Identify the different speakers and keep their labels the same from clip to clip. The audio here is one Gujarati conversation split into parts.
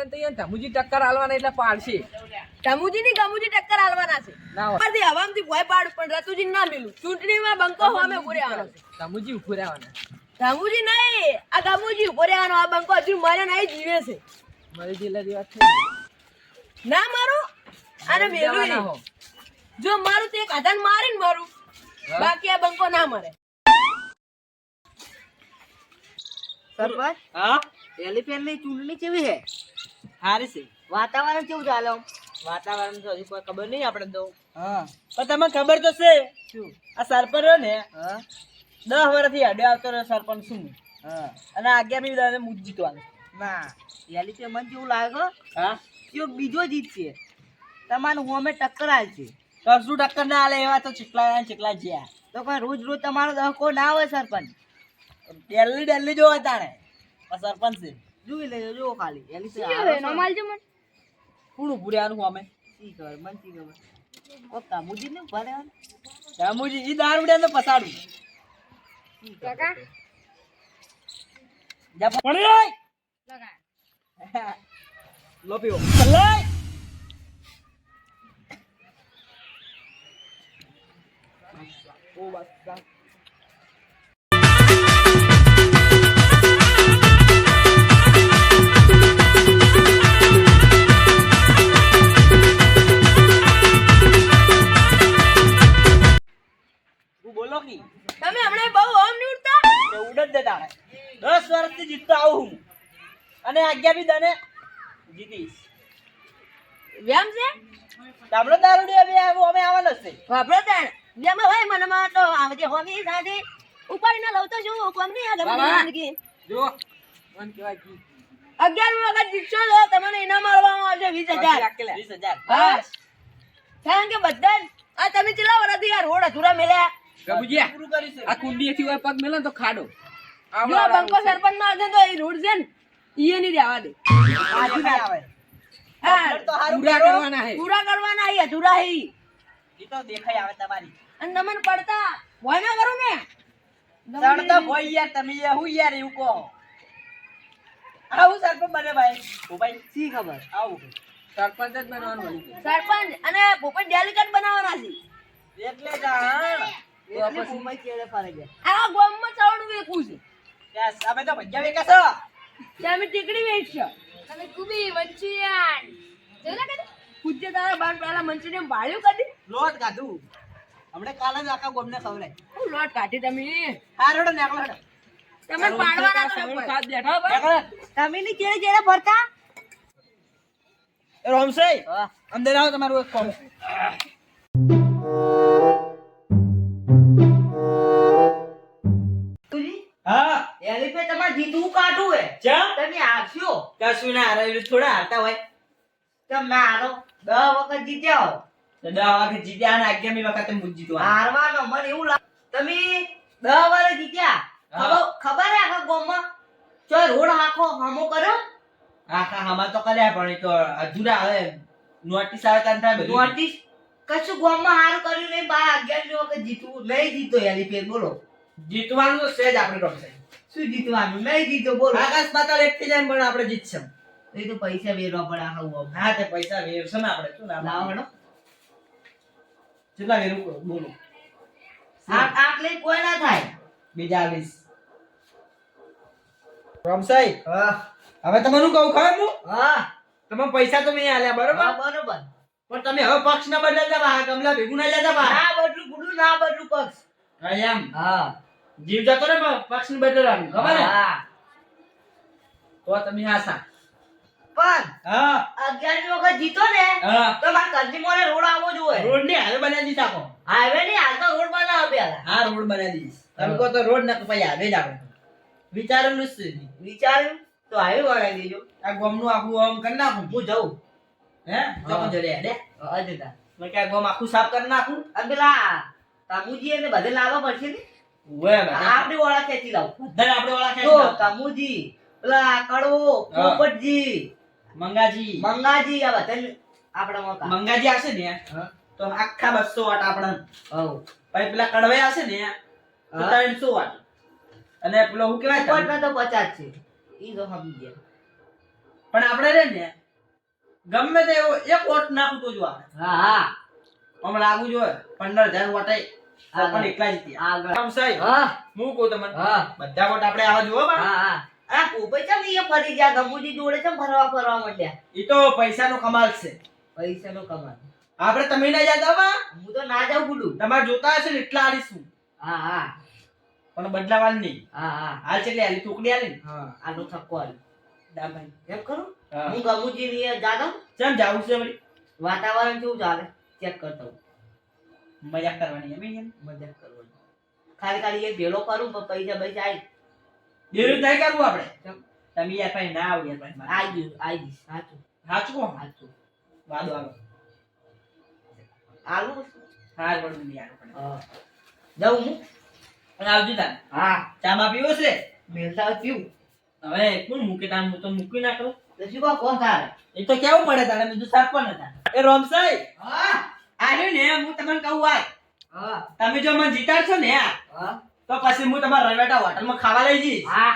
Speaker 1: ઈયન તો ઈયન ધમુજી ટક્કર આલવાના એટલે પાડશે.
Speaker 2: ધમુજી ની ગમુજી ટક્કર આલવાના છે.
Speaker 1: ના હોય.
Speaker 2: પરથી હવામાંથી ભોય પાડ પણ રતુજી ના મિલું. ચૂંટણીમાં બંકો સામે ઉભો રહેવાનો છે.
Speaker 1: ધમુજી ઉભું રહેવાના.
Speaker 2: ધમુજી નહીં, આ ગમુજી ઉભો રહેવાનો. આ બંકો હજુ મારે નહીં જીવે છે.
Speaker 1: મારી જિલ્લાની વાત થઈ.
Speaker 2: ના મારું અને મેલું
Speaker 1: જવાના હો.
Speaker 2: જો મારું તે કાધાને મારીને મારું, બાકી આ બંકો ના મરે.
Speaker 3: સરપંચ
Speaker 1: હા
Speaker 3: એલિફેન્ટ ની ચૂંટણી કેવી છે?
Speaker 1: હારી છે.
Speaker 3: વાતાવરણ કેવું ચાલે આમ?
Speaker 1: વાતાવરણ તો હજી કોઈ ખબર નહીં આપણે તો.
Speaker 3: હા
Speaker 1: પણ તમને ખબર તો છે
Speaker 3: શું?
Speaker 1: આ સરપંચ રહ્યો ને
Speaker 3: હા
Speaker 1: 10 વર્ષથી હડે આવતો રહ્યો સરપંચ શું
Speaker 3: હા
Speaker 1: અને આગામી બધાને મુજ જીતવાનું.
Speaker 3: ના એલિફેન્ટ મને કેવું લાગે
Speaker 1: હા
Speaker 3: કે બીજો જીતશે, તમારું હોમે ટક્કર આલશે.
Speaker 1: કશું ટક્કર ના આલે એવા તો ચેટલા જ્યાં
Speaker 3: તો કોઈ રોજ રોજ તમારો દહકો ના હોય સરપંચ.
Speaker 1: ડેલી જો તાણે આ સરપંચ છે
Speaker 3: જોઈ લેજો, જો ખાલી એલિફેન્ટ
Speaker 1: પૂરું પૂર્યાનું અમે
Speaker 3: શી ખબર, મને શી ખબર. ઓ કામુજી ને ભરે
Speaker 1: રામુજી ઈ દારૂ તો પસાડું
Speaker 2: કાકા
Speaker 1: જા પણ લઈ
Speaker 2: લગા
Speaker 1: લો પીવો લઈ ઓ બસ બોલો કી
Speaker 2: તમે હમણાં બહુ હોમ ની ઉડતા.
Speaker 1: તે ઉડ જ દેતા 10 વર્ષથી જીતતો આવું હું અને આજ્ઞા બી દને જીતીશ.
Speaker 2: વ્યામ છે
Speaker 1: તામલો દારૂડી હવે અમે આવવાનો છે.
Speaker 2: વાપરો તાણ જેમ હોય મનમાં તો આવજે હોમી સાથે ઉપાડી ના લઉં તો શું કોમ નહીં. આ
Speaker 1: બાબા.
Speaker 2: ગમે
Speaker 1: જો મન કેવાય કી
Speaker 2: 11 વખત જીતશો તો તમને ઇનામ મળવામાં આવશે 20,000.
Speaker 1: 20,000
Speaker 2: બસ કારણ કે બધા જ આ તમે કેટલા વર્ષથી આ રોડ અધૂરા મેલ્યા.
Speaker 1: ગબુજીયા પૂરું કરીશું. આ કુંડીએથી ઓય પગ મેલો ને તો ખાડો
Speaker 2: જો આ બંકો સરપંચ ના હશે તો એ રોડ છે ને ઈ નહીં રહેવા દે.
Speaker 1: આજી ના આવે.
Speaker 2: હા
Speaker 1: તો હારું પૂરા કરવાના હે.
Speaker 2: પૂરા કરવાના ઈ અધૂરા હે ઈ.
Speaker 1: ઈ તો દેખાઈ આવે તમારી.
Speaker 2: અને તમને પડતા ભય ના કરું ને
Speaker 1: સડતો ભોય યાર તમે યાર હું યાર એવું કહો. આવું સરપંચ બને ભાઈ. ઓ ભાઈ
Speaker 3: શી ખબર.
Speaker 1: આવું સરપંચ જ બનવાનું હોય.
Speaker 2: સરપંચ અને ભૂપત ડેલિકેટ બનાવવાના છે.
Speaker 1: એટલે જાણ
Speaker 3: એટલે મુંબઈ કેડે ફરે છે.
Speaker 2: આ ગામમાં ચાવડું વેકવું છે.
Speaker 1: યસ અમે તો ભગ્યા વેકા છો.
Speaker 2: તમે ટીકડી વેચશો. તમે કુબી મંચુરિયન જોલા કદી પૂજ્ય તારા બાર પેલા મંચુરિયન ભાળ્યું કદી.
Speaker 1: લોટ કાઢું હમણે કાલે જ આખા ગોમને ખવરાય.
Speaker 2: હું લોટ કાઢી તમે
Speaker 1: હારોડો નેકળો.
Speaker 2: તમે પાડવાના તો
Speaker 1: સવળ
Speaker 2: કોઈ.
Speaker 1: ખાત બેઠા ભાઈ.
Speaker 3: તમે ની કેડે કેડે ફરતા?
Speaker 1: રોમસઈ
Speaker 3: હા
Speaker 1: અંદર આવો તમારું એક કોમ. હા
Speaker 3: એલિફેન્ટ તમારે જીતવું કાઢું હે.
Speaker 1: ચા
Speaker 3: તમે હારશો.
Speaker 1: કશું ના હારે થોડા હારતા હોય.
Speaker 3: તમે હારો 10 વખત જીત્યા હો.
Speaker 1: તો 10 વખત જીત્યા અને આગામી વખતે મુજ જીતવા.
Speaker 3: હારવાનો મને એવું લાગે તમે 10 વાર જીત્યા.
Speaker 1: હા.
Speaker 3: ખબર હે આખા ગામમાં ચોય રોડ આખો હામો કર્યો.
Speaker 1: આખા હમા તો કર્યા પણ ઈ તો અધૂરા હવે નોટિસ આવે તાન થાય બધું.
Speaker 3: નોટિસ કશું ગામમાં હારું કર્યું નહીં. 11 વખત જીતવું નહીં જીતો એલિફેન્ટ. બોલો
Speaker 1: જીતવાનું તો છે જ આપણે રોમસઈ.
Speaker 3: શું જીતવાનું? નહીં જીતો બોલો.
Speaker 1: આકાશ પાતાળ એક થઈ જાય પણ આપણે જીતશું.
Speaker 3: એ તો પૈસા વેરવા પડે આખા ગામમાં.
Speaker 1: હા તે પૈસા વેરશે ને આપણે શું નામ
Speaker 3: લાવો હેડો.
Speaker 1: કેટલા વેરું બોલો.
Speaker 3: આટલે કોઈ ના થાય.
Speaker 1: બીજા 20 રોમસઈ
Speaker 3: હા
Speaker 1: હવે તમને કહું ખબર હું
Speaker 3: હા
Speaker 1: તમે પૈસા તો મેં આલ્યા બરોબર
Speaker 3: બરોબર.
Speaker 1: પણ તમે હવે પક્ષ ના બદલતા બહાર કમલા ભેગું ના જતા બહાર.
Speaker 3: ના બદલું ગુડું ના બદલું પક્ષ.
Speaker 1: એમ
Speaker 3: હા
Speaker 1: જીવ જતો ને પક્ષ ને બદલવાનું ખબર ને
Speaker 3: હા
Speaker 1: તો તમે આશા
Speaker 3: પણ
Speaker 1: હા
Speaker 3: 11 વખત જીતો ને
Speaker 1: હા
Speaker 3: તો મારા ઘરની મોરે રોડ આવવો જોઈએ.
Speaker 1: રોડ ને હારે બનાવી દીધા કો.
Speaker 3: હાઈવે નહીં, હાલ તો રોડ બનાવો પેલા.
Speaker 1: હા રોડ બનાવી દીધી તમે કહો તો રોડ ના તો પછી હારે જ આપણે વિચારેલું જ છે.
Speaker 3: વિચાર્યું તો હાઈવે બનાવી દેજો.
Speaker 1: આ ગામનું આખું આમ કરી નાખું
Speaker 3: હું જઉં.
Speaker 1: હે તો જડે હેડે
Speaker 3: અજતા
Speaker 1: મેં કે આ ગામ આખું સાફ કરી નાખું.
Speaker 3: આ પેલા કામુજી એને બધે લાવવા પડશે ને.
Speaker 1: ઓય બધા
Speaker 3: આપડી ઓળા ખેંચી લાવું.
Speaker 1: બધા આપણે વાળા
Speaker 3: જો
Speaker 1: ખેંચી
Speaker 3: કામુજી, પેલા કડવો,
Speaker 1: હા.
Speaker 3: પોપટજી,
Speaker 1: મંગાજી
Speaker 3: મંગાજી, આ બધા આપડા મોકા.
Speaker 1: મંગાજી આવશે ને
Speaker 3: હા.
Speaker 1: તો આખા 200 વાટ આપણા
Speaker 3: હઉ.
Speaker 1: પછી પેલા કડવે આવશે ને તો
Speaker 3: હા.
Speaker 1: 300 વાટ અને પેલો હું કહેવાય
Speaker 3: પોપટના તો 50 છે. ઈ તો સમજી ગયા.
Speaker 1: પણ આપણે રે ને ગમે તે એવો એક વોટ નાખું તો જો આવે
Speaker 3: હા હા
Speaker 1: આમ લાગુ જોઈએ 15,000 વોટાઈ તો પણ એકલા જીત્યા
Speaker 3: આગળ.
Speaker 1: આમ સાહેબ
Speaker 3: હા
Speaker 1: હું કહું તમને
Speaker 3: હા
Speaker 1: બધા વોટ આપણે આવા જોવો બા
Speaker 3: હા હા આ કોપઈ ચમ એ ફરી ગયા ગમુજી જોડે ચમ ફરવા માંડ્યા
Speaker 1: ઈ તો પૈસાનો કમાલ છે
Speaker 3: પૈસાનો કમાલ
Speaker 1: આપણે તમે ના જતા બા
Speaker 3: હું તો ના જાઉં ગુડુ
Speaker 1: તમારે જોતા હશે ને એટલા આલીશું
Speaker 3: હા હા
Speaker 1: પણ બદલાવાનું નહીં
Speaker 3: હા હા
Speaker 1: હાલ કેટલી આલી ટુકડી આલી ને
Speaker 3: હા આનો થપ્પો આલ્યો.
Speaker 1: દાભાઈ
Speaker 3: એમ કરું
Speaker 1: હા
Speaker 3: હું ગમુજી ની જાદવ
Speaker 1: ચમ જાવું છે વળી
Speaker 3: વાતાવરણ કેવું ચાલે ચેક કરતો હું.
Speaker 1: મજાક કરવાની એમ એમ
Speaker 3: મજાક કરવાની ખાલી ખાલી એ ભેળો કરું પણ પૈસા પૈસા આઈ
Speaker 1: દેરું નહીં કરવું આપણે
Speaker 3: ચમ.
Speaker 1: તમે યાર ભાઈ ના આવો યાર ભાઈ
Speaker 3: આઈ દઈશ સાચું
Speaker 1: સાચું કહો
Speaker 3: સાચું
Speaker 1: વાદો આલો
Speaker 3: આલુ
Speaker 1: હાર વળું નહીં આલો પણ
Speaker 3: હા જાઉં હું
Speaker 1: અને આવજો તાર
Speaker 3: હા
Speaker 1: ચા બા પીવો છે
Speaker 3: મેલતા હોય પીવું
Speaker 1: હવે કોણ મૂકે તાર હું તો મૂકી ના કરું
Speaker 3: તો શું કહો કોણ તારે
Speaker 1: એ તો કેવું પડે તારે બીજું સાફ પણ હતા એ રોમસાઈ
Speaker 3: હા
Speaker 1: આર્યું ને હું તમને કહું વાત
Speaker 3: હા
Speaker 1: તમે જો મને જીતાડશો ને
Speaker 3: હા
Speaker 1: તો પછી હું તમારા રવેટા હોટલમાં ખાવા લઈ જઈશ
Speaker 3: હા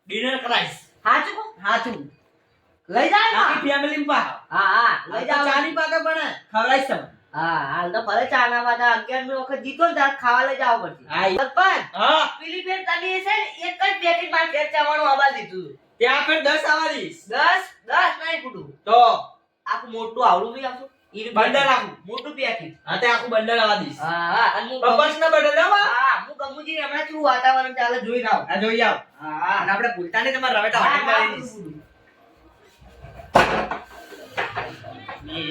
Speaker 1: ડિનર કરાઈશ
Speaker 3: સાચું કહો
Speaker 1: હાચું
Speaker 3: લઈ જાય
Speaker 1: આખી ફેમિલી માં
Speaker 3: હા હા લઈ જાઓ
Speaker 1: ચાની પાકે પણ ખવડાઈશ તમને
Speaker 3: હા હાલ તો ભલે ચાના વાદા 11 વખત જીતો ને ત્યારે ખાવા લઈ જવા પડશે
Speaker 1: હા
Speaker 3: સરપંચ
Speaker 1: હા
Speaker 3: પેલી ફેર તમે છે ને એક જ પેકેટ માં ફેર ચાવાનું આવા દીધું
Speaker 1: ત્યાં પણ 10 આવા દઈશ
Speaker 3: 10 નહીં કુડું
Speaker 1: તો
Speaker 3: આખું મોટું આવડું નહીં આવતું ઈનું
Speaker 1: બંડલ
Speaker 3: પેકેટ.
Speaker 1: આખું
Speaker 3: મોટું પેકેટ
Speaker 1: હા તે આખું બંડલ આવા દઈશ
Speaker 3: હા હા અને હું
Speaker 1: બબલ્સ ના બંડલ આવા
Speaker 3: હા હું ગમુજી હમણાં કેવું વાતાવરણ ચાલે જોઈને આવું
Speaker 1: આ જોઈ આવ
Speaker 3: હા હા
Speaker 1: અને આપણે ભૂલતા નહીં તમારા રવેટા
Speaker 3: હા,
Speaker 1: હોટલમાં
Speaker 3: હા,
Speaker 1: લઈ જઈશ
Speaker 3: કુડું.
Speaker 1: એ